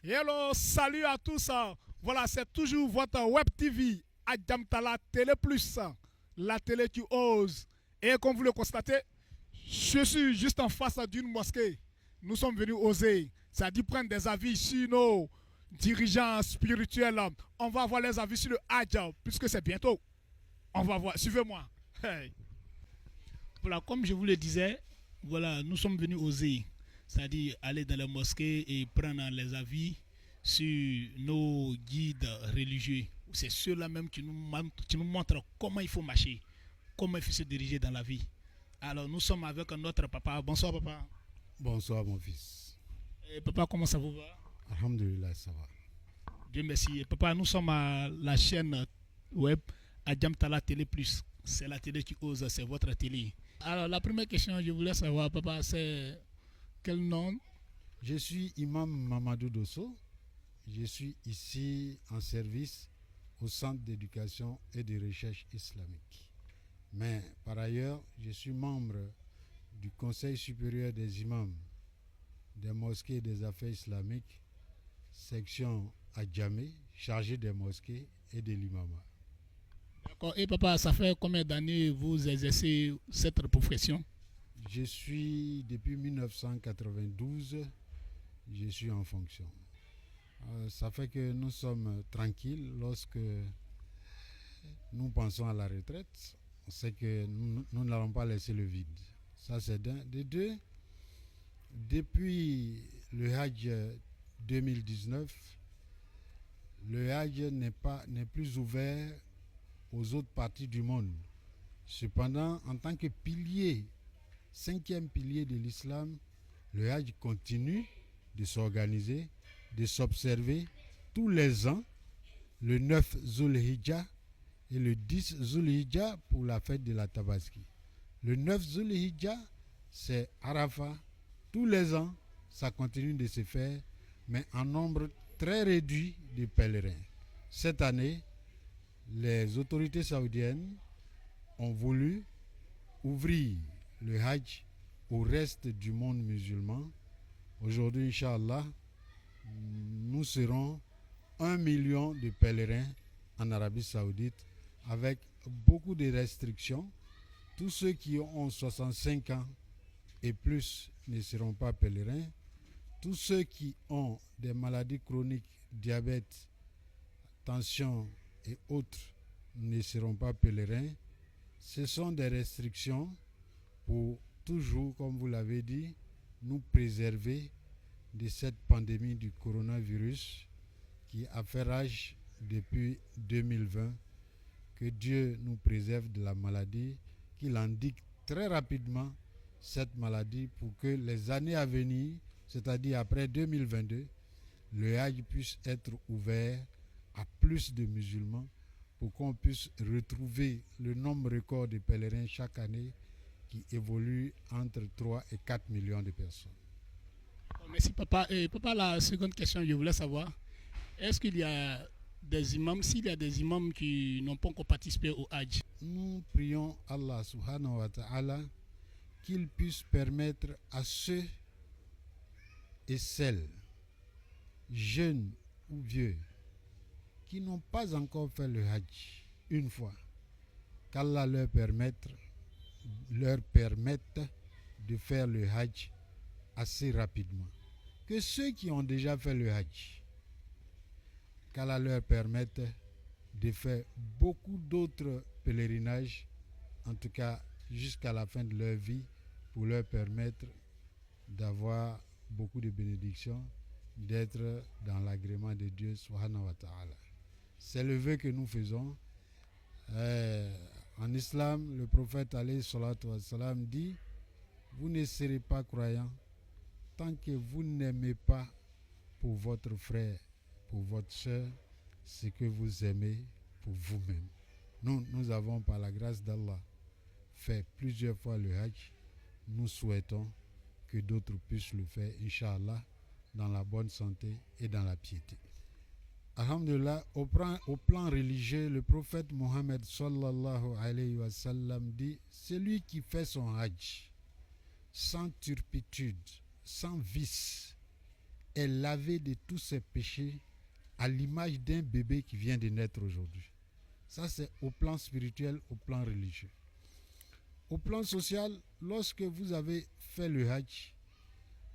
Hello, salut à tous. Voilà, c'est toujours votre Web TV, Adjamtala Télé Plus, la télé qui ose. Et comme vous le constatez, je suis juste en face d'une mosquée. Nous sommes venus oser, c'est-à-dire prendre des avis sur nos dirigeants spirituels. On va avoir les avis sur le Hadj, puisque c'est bientôt. On va voir, suivez-moi. Hey. Voilà, comme je vous le disais, voilà, nous sommes venus oser, c'est-à-dire aller dans les mosquées et prendre les avis sur nos guides religieux. C'est ceux-là même qui nous montrent comment il faut marcher, comment il faut se diriger dans la vie. Alors, nous sommes avec notre papa. Bonsoir, papa. Bonsoir, mon fils. Et papa, comment ça vous va? Alhamdulillah, ça va. Dieu merci. Et papa, nous sommes à la chaîne web Adjamtala Télé Plus. C'est la télé qui ose, c'est votre télé. Alors, la première question, je voulais savoir, papa, c'est quel nom? Je suis Imam Mamadou Dosso. Je suis ici en service au Centre d'éducation et de recherche islamique. Mais par ailleurs, je suis membre du Conseil supérieur des imams des mosquées et des affaires islamiques, section Adjamé, chargé des mosquées et de l'imama. D'accord. Et papa, ça fait combien d'années vous exercez cette profession? Je suis depuis 1992, je suis en fonction. Ça fait que nous sommes tranquilles lorsque nous pensons à la retraite. On sait que nous n'allons pas laisser le vide. Ça, c'est d'un. De deux, depuis le Hajj 2019, le Hajj n'est plus ouvert aux autres parties du monde. Cependant, en tant que pilier, cinquième pilier de l'islam, le Hajj continue de s'organiser, de s'observer tous les ans, le 9 Zulhijjah et le 10 Zulhijjah pour la fête de la Tabaski. Le 9 Zulhijjah, c'est Arafat. Tous les ans, ça continue de se faire, mais en nombre très réduit de pèlerins. Cette année, les autorités saoudiennes ont voulu ouvrir le Hajj au reste du monde musulman. Aujourd'hui, Inch'Allah, nous serons 1 million de pèlerins en Arabie Saoudite avec beaucoup de restrictions. Tous ceux qui ont 65 ans et plus ne seront pas pèlerins. Tous ceux qui ont des maladies chroniques, diabète, tension et autres ne seront pas pèlerins. Ce sont des restrictions pour toujours, comme vous l'avez dit, nous préserver de cette pandémie du coronavirus qui a fait rage depuis 2020. Que Dieu nous préserve de la maladie, qu'il indique très rapidement cette maladie pour que les années à venir, c'est-à-dire après 2022, le Hajj puisse être ouvert à plus de musulmans pour qu'on puisse retrouver le nombre record de pèlerins chaque année qui évolue entre 3 et 4 millions de personnes. Merci papa. Et papa, la seconde question, je voulais savoir, est-ce qu'il y a des imams, s'il y a des imams qui n'ont pas encore participé au Hajj? Nous prions Allah subhanahu wa ta'ala qu'il puisse permettre à ceux et celles, jeunes ou vieux, qui n'ont pas encore fait le Hajj une fois, qu'Allah leur permette de faire le Hajj assez rapidement. Que ceux qui ont déjà fait le Hajj, qu'Allah leur permette de faire beaucoup d'autres pèlerinages, en tout cas jusqu'à la fin de leur vie, pour leur permettre d'avoir beaucoup de bénédictions, d'être dans l'agrément de Dieu subhanahu wa ta'ala. C'est le vœu que nous faisons. En islam, le prophète alayhi salatu wa salam dit: vous ne serez pas croyants tant que vous n'aimez pas pour votre frère, pour votre soeur, ce que vous aimez pour vous-même. Nous avons, par la grâce d'Allah, fait plusieurs fois le Hajj. Nous souhaitons que d'autres puissent le faire, Inch'Allah, dans la bonne santé et dans la piété. Alhamdulillah, au plan religieux, le prophète Mohammed sallallahu alayhi wa sallam dit: celui qui fait son Hajj sans turpitude, sans vice, est lavé de tous ses péchés à l'image d'un bébé qui vient de naître aujourd'hui. Ça, c'est au plan spirituel, au plan religieux. Au plan social, lorsque vous avez fait le Hajj,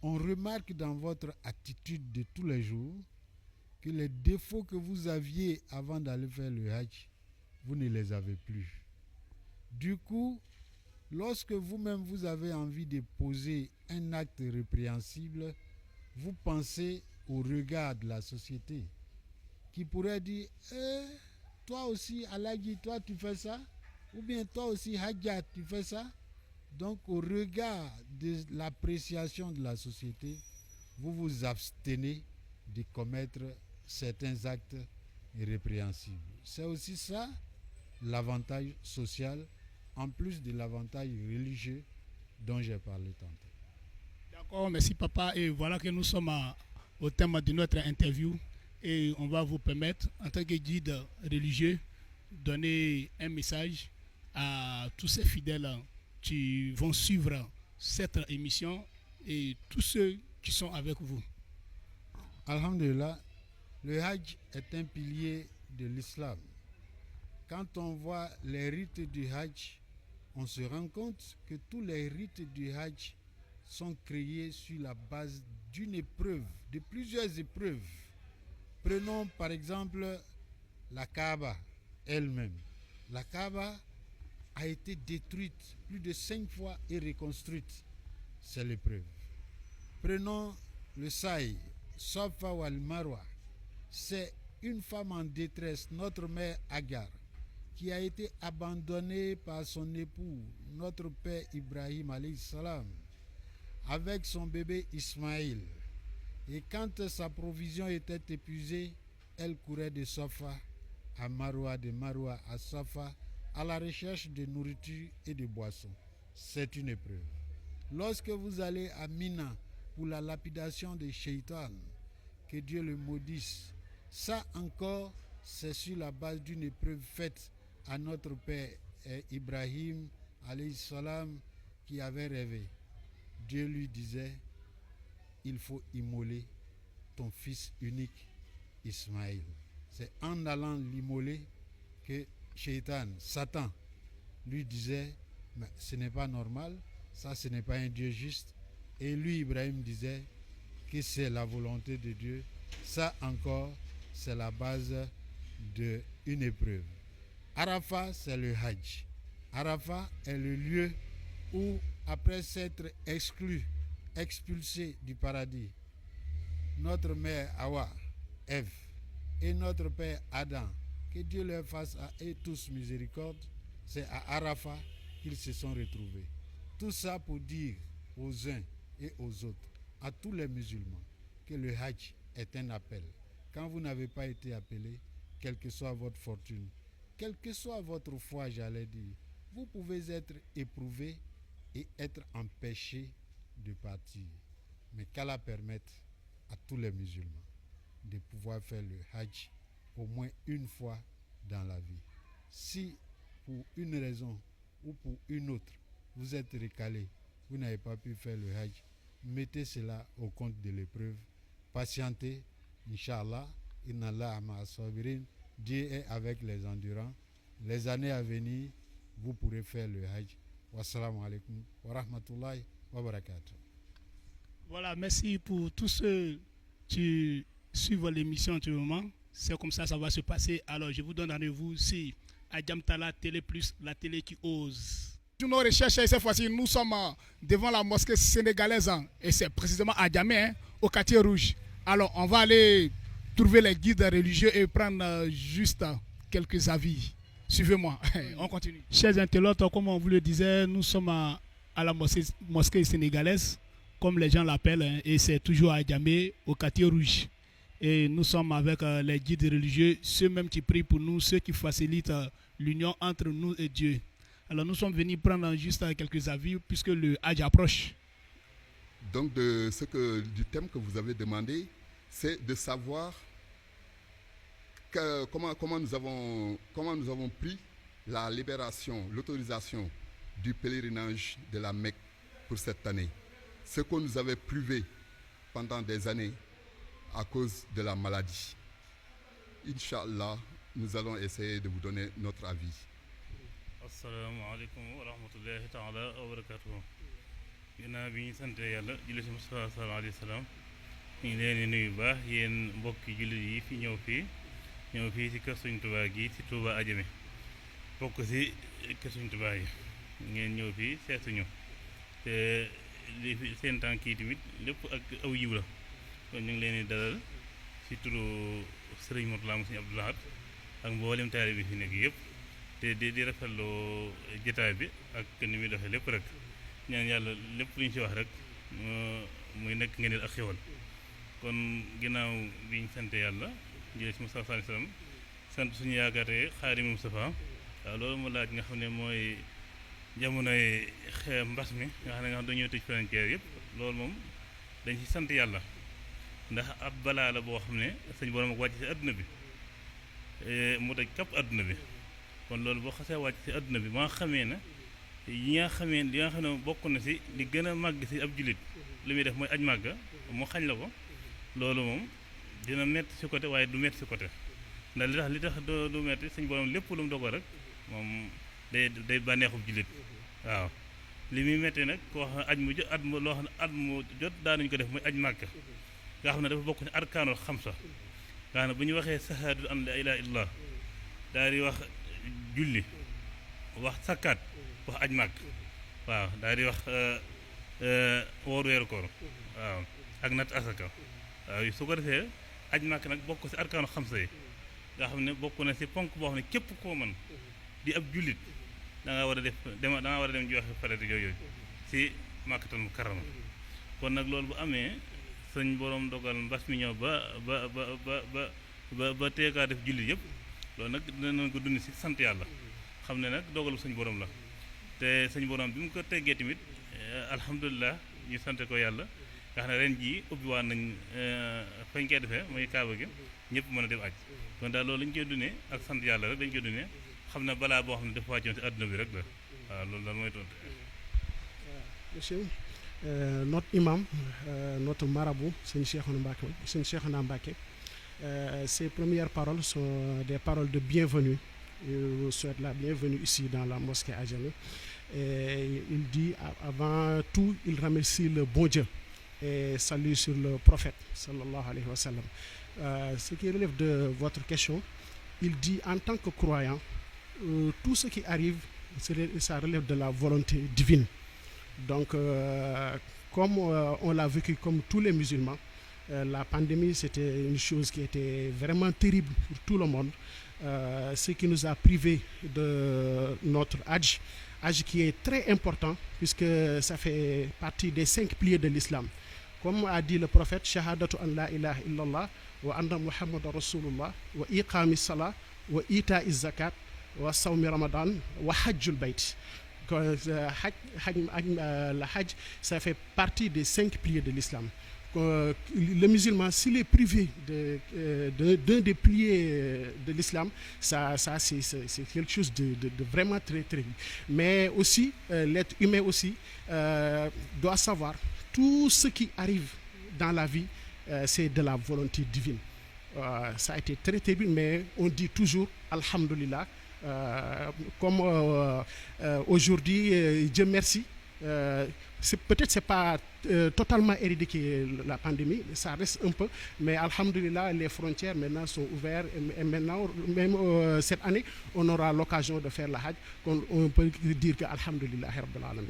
on remarque dans votre attitude de tous les jours que les défauts que vous aviez avant d'aller faire le Hajj, vous ne les avez plus. Du coup, lorsque vous-même vous avez envie de poser un acte répréhensible, vous pensez au regard de la société qui pourrait dire toi aussi Alagi, toi tu fais ça, ou bien toi aussi Hadja, tu fais ça. Donc au regard de l'appréciation de la société, vous vous abstenez de commettre certains actes répréhensibles. C'est aussi ça l'avantage social, en plus de l'avantage religieux dont j'ai parlé tantôt. D'accord, merci papa. Et voilà que nous sommes au thème de notre interview. Et on va vous permettre, en tant que guide religieux, donner un message à tous ces fidèles qui vont suivre cette émission et tous ceux qui sont avec vous. Alhamdulillah, le Hajj est un pilier de l'islam. Quand on voit les rites du Hajj, on se rend compte que tous les rites du Hajj sont créés sur la base d'une épreuve, de plusieurs épreuves. Prenons par exemple la Kaaba elle-même. La Kaaba a été détruite plus de 5 fois et reconstruite. C'est l'épreuve. Prenons le Saï, Safa wal Marwa. C'est une femme en détresse, notre mère Agar, qui a été abandonnée par son époux, notre père Ibrahim alayhi salam, avec son bébé Ismaïl. Et quand sa provision était épuisée, elle courait de Safa à Marwa, de Marwa à Safa, à la recherche de nourriture et de boissons. C'est une épreuve. Lorsque vous allez à Mina pour la lapidation de Shaitan, que Dieu le maudisse, ça encore, c'est sur la base d'une épreuve faite à notre père Ibrahim alayhi salam, qui avait rêvé. Dieu lui disait, il faut immoler ton fils unique Ismaïl. C'est en allant l'immoler que Shaitan, Satan, lui disait, mais ce n'est pas normal, ça ce n'est pas un Dieu juste. Et lui, Ibrahim, disait que c'est la volonté de Dieu. Ça encore, c'est la base d'une épreuve. Arafat, c'est le Hajj. Arafat est le lieu où, après s'être expulsé du paradis, notre mère Hawa, Ève, et notre père Adam, que Dieu leur fasse à eux tous miséricorde, c'est à Arafat qu'ils se sont retrouvés. Tout ça pour dire aux uns et aux autres, à tous les musulmans, que le Hajj est un appel. Quand vous n'avez pas été appelé, quelle que soit votre fortune, quelle que soit votre foi, j'allais dire, vous pouvez être éprouvé et être empêché de partir. Mais qu'Allah permette à tous les musulmans de pouvoir faire le Hajj au moins une fois dans la vie. Si pour une raison ou pour une autre, vous êtes recalé, vous n'avez pas pu faire le Hajj, mettez cela au compte de l'épreuve. Patientez, Inch'Allah, Inna ma'a sabirin. Dieu est avec les endurants. Les années à venir, vous pourrez faire le Hajj. Wassalamu alaikum wa rahmatullahi wa barakatuh. Voilà, merci pour tous ceux qui suivent l'émission en ce moment. C'est comme ça va se passer. Alors, je vous donne rendez-vous ici à Jamtala Télé Plus, la télé qui ose. Sur nos recherches, cette fois-ci, nous sommes devant la mosquée sénégalaise et c'est précisément à Djamé, au quartier rouge. Alors, on va aller trouver les guides religieux et prendre juste quelques avis. Suivez-moi, on continue. Chers internautes, comme on vous le disait, nous sommes à la mosquée sénégalaise, comme les gens l'appellent, et c'est toujours à Djamé, au quartier rouge. Et nous sommes avec les guides religieux, ceux mêmes qui prient pour nous, ceux qui facilitent l'union entre nous et Dieu. Alors nous sommes venus prendre juste quelques avis puisque le Hajj approche. Donc du thème que vous avez demandé, c'est de savoir comment nous avons pris la libération, l'autorisation du pèlerinage de la Mecque pour cette année. Ce qu'on nous avait privé pendant des années à cause de la maladie. Inch'Allah, nous allons essayer de vous donner notre avis. asalaamaaleykum wa rahmatullahi taala wa barakatuhu. ginnaaw bi ñu sante yàlla julli si Mustafa sallallahu alayhi wa sallam ñu ngi leen di nuyu bu baax yéen mbokki jullit yi fi ñëw fii si kër Sëñ Tuubaa gi si Touba Adjamé bokk si kër Sëñ Tuubaa yi ngeen ñëw fii seetuñu te li fi seen tànk yi tamit lépp ak aw yiw la kon ñu ngi leen di dalal si turu Sëriñ Mourtala mu Sëñ Abdou Lahad ak mboolem taalibe bi fi nekk yëpp te di rafetlu jotaay bi ak ni muy doxee lépp rek ñaan yàlla lépp lu ñu si wax rek muy nekk ngeen ak xéwal kon ginnaaw bi ñu sant yàlla jëlee si Mustafa sallallahu alayhi wasallam sant suñu yaakaaree Xaadimu Mustafa waaw loolu mu laaj nga xam ne mooy jamonoy mbas mi nga xam ne dañoo tëj frontière yëpp loolu moom dañ ci sant yàlla ndax ab balaa la boo xam ne sëñ borom ak wàcc si adduna bi mu daj kapp adduna bi kon loolu boo xasee wàcc si adduna bi maa xamee na li nga xam ne bokk na si li gën a màgg si ab jullit li muy def mooy aj màgga mu xañ la ko loolu moom dina metti si côté waaye du metti si côté ndax li tax du metti suñ borom lépp lu mu dogal rek moom day bànneexub jullit waaw li muy metti nag koo xam ne aj mu jot at mu loo xam ne at mu jot daanuñu ko def mooy aj màgga nga xam ne dafa bokk ci arkaanul xamsa nga xam ne bu ñu waxee sahaadatu an la ilaha illallah daal di wax julli wax sakkaat wax aj màgg waaw daal di wax woor weeru koor waaw ak nat asaka waaw su ko defee aj màgg nag bokk ci arkaanu xamsa yi nga xam ne bokk na ci ponk boo xam ne képp koo mën di ab jullit da nga war a dem joxe farata yooyu ci Makkatal Mukarrama kon nag loolu bu amee sëñ borom dogal mbas mi ñëw ba teekaa def jullit yëpp loolu nag dinañ ko dund ci sant yàlla xam ne nag dogalu sëñ borom la te sëñ borom bi mu ko teggee tamit alhamdulilah ñu sant ko yàlla nga xam ne ren jii ubbiwaat nañ fañ koy defee mooy kaaba gi ñëpp mën a def aj kon daal loolu lañ koy dundee ak sant yàlla rek dañ koy dundee xam ne balaa boo xam ne dafa wàccoon ci àdduna bi rek la waaw loolu daal mooy tontu. Monsieur notre imam notre marabout sëñ Cheikhouna Mbacké ses premières paroles sont des paroles de bienvenue. Je vous souhaite la bienvenue ici dans la mosquée Adjamé. Et il dit, avant tout, il remercie le bon Dieu et salue sur le prophète, sallallahu alayhi wa sallam. Ce qui relève de votre question, il dit, en tant que croyant, tout ce qui arrive, ça relève de la volonté divine. Donc, comme on l'a vécu comme tous les musulmans, la pandémie, c'était une chose qui était vraiment terrible pour tout le monde. Ce qui nous a privés de notre Hajj qui est très important puisque ça fait partie des 5 piliers de l'islam. Comme a dit le prophète, shahadatu an la ilaha illallah wa anna muhammadan rasulullah wa iqamis salah wa ita'iz zakat wa sawmi ramadan wa hajjul bayt. Le Hajj, ça fait partie des 5 piliers de l'islam. Le musulman, s'il est privé d'un des piliers de l'islam, ça c'est quelque chose de vraiment très très. Mais aussi l'être humain aussi doit savoir tout ce qui arrive dans la vie, c'est de la volonté divine. Ça a été très terrible, mais on dit toujours alhamdulillah. Comme aujourd'hui, Dieu merci. Peut-être c'est pas totalement éradiqué la pandémie, ça reste un peu, mais alhamdulillah, les frontières maintenant sont ouvertes et maintenant, même cette année, on aura l'occasion de faire la Hajj. On peut dire que alhamdulillah rabbil alamin.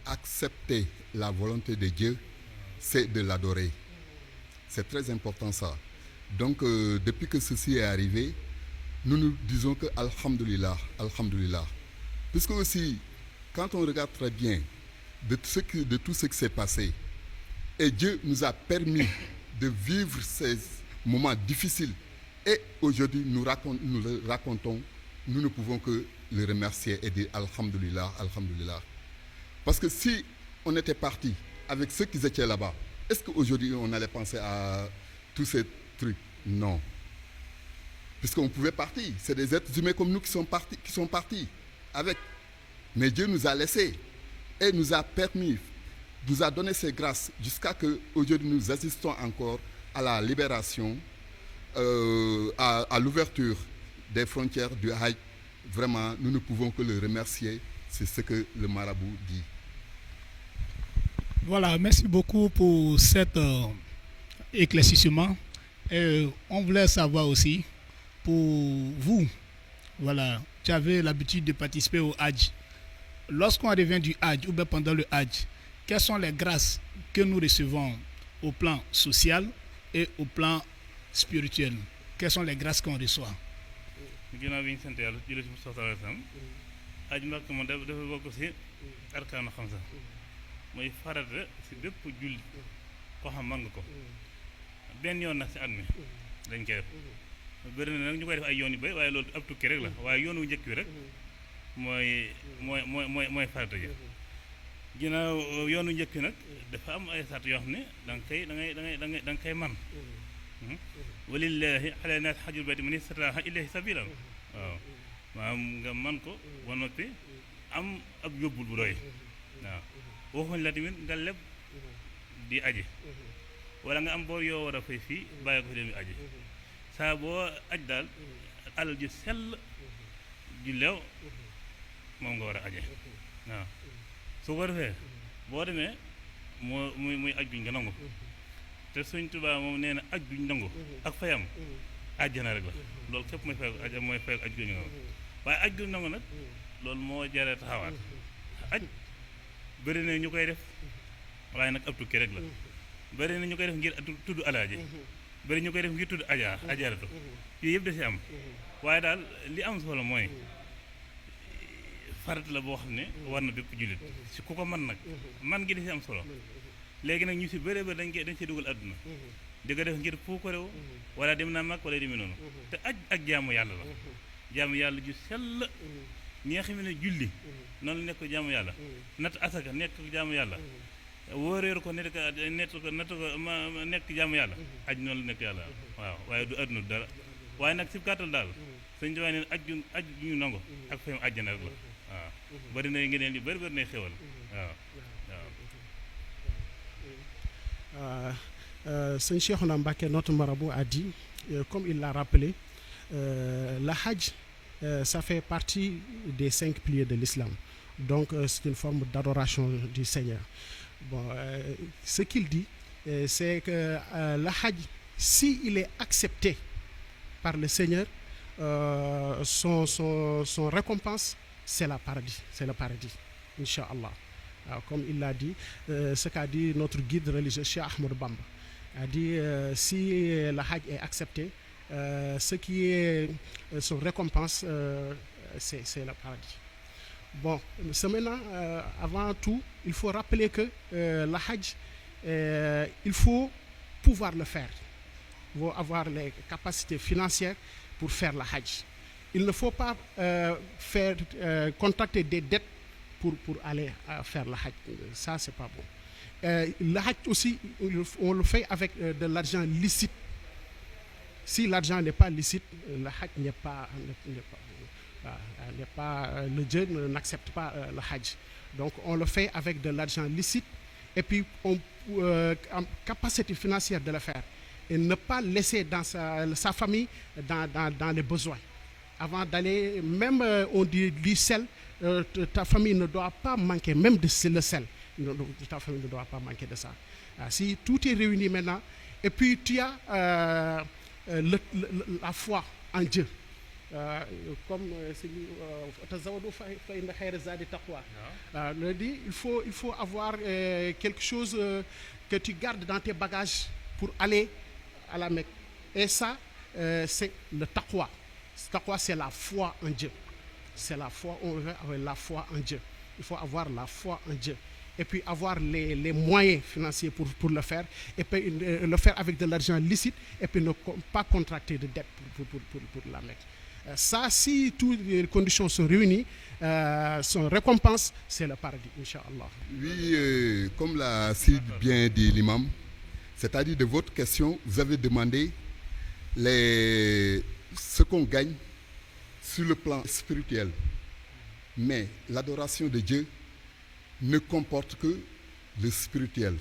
Accepter la volonté de Dieu, c'est de l'adorer. C'est très important ça. Donc depuis que ceci est arrivé, nous nous disons que alhamdulillah, alhamdulillah. Puisque aussi, quand on regarde très bien de tout ce qui s'est passé, et Dieu nous a permis de vivre ces moments difficiles, et aujourd'hui nous le racontons, nous ne pouvons que le remercier et dire alhamdulillah, alhamdulillah. Parce que si on était parti avec ceux qui étaient là-bas, est-ce qu'aujourd'hui on allait penser à tous ces trucs? Non. Puisqu'on pouvait partir. C'est des êtres humains comme nous qui sont partis avec. Mais Dieu nous a laissés et nous a permis, nous a donné ses grâces jusqu'à ce qu'aujourd'hui nous assistons encore à la libération, à l'ouverture des frontières du Hajj, vraiment, nous ne pouvons que le remercier. C'est ce que le marabout dit. Voilà, merci beaucoup pour cet éclaircissement. Et on voulait savoir aussi, pour vous, voilà, tu avais l'habitude de participer au Hajj. Lorsqu'on revient du Hajj ou bien pendant le Hajj, quelles sont les grâces que nous recevons au plan social et au plan spirituel? Quelles sont les grâces qu'on reçoit? ginnaaw bi ñu sant yàlla julli ci Mustafa sallallahu alayhi wasallam aj Makka moom dafa bokk ci arkaanu xamsa mooy farata ci bépp julli koo xam mën nga ko benn yoon nag ci at mi dañ koy def bëri na nag ñu koy def ay yoon yu bëri waaye loolu ab tukki rek la waaye yoon wu njëkk wi rek mooy farata ji ginnaaw yoonu njëkk wi nag dafa am ay sart yoo xam ne da nga koy man walillahi ala naas xajul bayti man istata'a ilayhi sabila waaw maanaam nga man ko ba noppi am ab yóbbul bu doy waaw waxuñ la tamit nga leb di aji wala nga am boo yoo war a fay fii bàyyi ko fi dem aji saa boo aj daal alal ju sell ju leew moom nga war a aje waaw su ko defee boo demee muy aj guñ nga nangu te Sëñ Tuubaa moom nee na aj guñ nangu ak fayam àjjana rek la loolu képp mooy fay aj mooy fay aj guñ nangu waaye aj guñ nangu nag loolu moo jaree taxawaat aj bëri na ñu koy def waaye nag ab tukki rek la bëri na ñu koy def ngir tudd alaaji bëri ñu koy def ngir tudd ajaaratu yooyu yëpp da si am waaye daal li am solo mooy farat la boo xam ne war na bépp jullit si ku ko mën nag man gi da si am solo léegi nag ñu si bëree bëri dañ see dugal àdduna di ko def ngir fu ko réew wala dem naa mag wala demee noonu te aj ak jaamu yàlla la jaamu yàlla ju sell ñi nga xam ne julli noonu la nekk jaamu yàlla natt asaka nekk jaamu yàlla wóoreeru ko nekk jaamu yàlla aj noonu la nekk yàlla waaw waaye du àdduna dara waaye nag si gàttal daal sëñ Tuubaa neen aj ñu nangu ak fayam àjjana rek la waaw bari na ngeneen yu bari nay xewal waaw Sëñ Cheikhouna Mbacké, notre marabout, a dit, comme il l'a rappelé, la Hajj, ça fait partie des 5 piliers de l'islam. Donc, c'est une forme d'adoration du Seigneur. Bon, ce qu'il dit, c'est que la Hajj, s'il est accepté par le Seigneur, son récompense, c'est le paradis, Inch'Allah. Comme il l'a dit, ce qu'a dit notre guide religieux, Cheikh Ahmadou Bamba, a dit si la Hajj est accepté, ce qui est son récompense, c'est le paradis. Bon, c'est maintenant, avant tout, il faut rappeler que la Hajj, il faut pouvoir le faire. Il faut avoir les capacités financières pour faire la Hajj. Il ne faut pas contracter des dettes pour aller faire la Hajj. Ça, c'est pas bon. Le Hajj aussi, on le fait avec de l'argent licite. Si l'argent n'est pas licite, le Hajj n'est pas le Dieu n'accepte pas le Hajj. Donc, on le fait avec de l'argent licite et puis en capacité financière de le faire. Et ne pas laisser dans sa famille dans les besoins. Avant d'aller, même on dit du sel, ta famille ne doit pas manquer, même de le sel. Ta famille ne doit pas manquer de ça. Si tout est réuni maintenant, et puis tu as la foi en Dieu. Comme le dit, il faut avoir quelque chose que tu gardes dans tes bagages pour aller à la Mecque. Et ça, c'est le taqwa. Le taqwa, c'est la foi en Dieu. C'est la foi, on veut avoir la foi en Dieu. Il faut avoir la foi en Dieu. Et puis avoir les moyens financiers pour le faire. Et puis le faire avec de l'argent licite. Et puis ne pas contracter de dette pour la Mecque. Ça, si toutes les conditions sont réunies, son récompense, c'est le paradis, Inch'Allah. Oui, comme l'a si bien dit l'imam, c'est-à-dire de votre question, vous avez demandé ce qu'on gagne sur le plan spirituel. Mais l'adoration de Dieu ne comporte que le spirituel.